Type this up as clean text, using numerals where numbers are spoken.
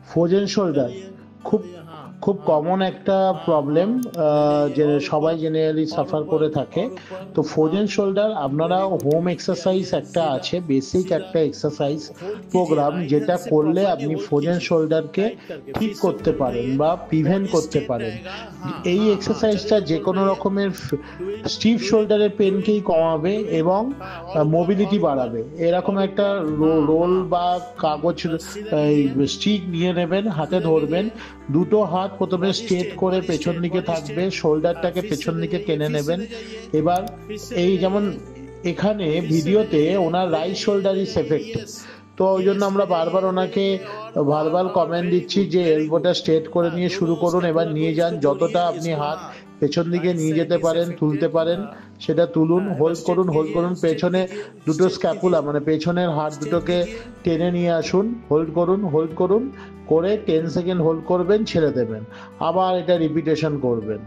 Frozen shoulder খুব খুব common একটা প্রবলেম, যে সবাই জেনারেলি সাফার করে থাকে। তো ফ্রোজেন শোল্ডার আপনারা হোম এক্সারসাইজ একটা আছে, বেসিক একটা এক্সারসাইজ প্রোগ্রাম, যেটা করলে আপনি ফ্রোজেন শোল্ডারকে ঠিক করতে পারেন বা প্রিভেন্ট করতে পারেন। এই এক্সারসাইজটা যে কোনো রকমের স্টিফ শোল্ডারের পেনকেই কমাবে এবং মোবিলিটি বাড়াবে। এরকম একটা রোল বা কাগজ স্টিক নিয়ে নেবেন, হাতে ধরবেন, দুটো হাত প্রথমে স্ট্রেট করে পেছন দিকে থাকবে, শোল্ডারটাকে পেছন দিকে টেনে নেবেন। এবার এই যেমন এখানে ভিডিওতে ওনার রাইট শোল্ডার ইজ এফেক্ট, তো ওই জন্য আমরা বারবার ওনাকে ভার্বাল কমেন্ট দিচ্ছি যে এলবোটা স্ট্রেট করে নিয়ে শুরু করুন। এবার নিয়ে যান, যতটা আপনি হাত পেছন দিকে নিয়ে যেতে পারেন, তুলতে পারেন সেটা তুলুন, হোল্ড করুন, হোল্ড করুন, পেছনে দুটো স্ক্যাপুলা মানে পেছনের হাত দুটোকে টেনে নিয়ে আসুন, হোল্ড করুন, হোল্ড করুন, করে 10 সেকেন্ড হোল্ড করবেন, ছেড়ে দেবেন, আবার এটা রিপিটেশন করবেন।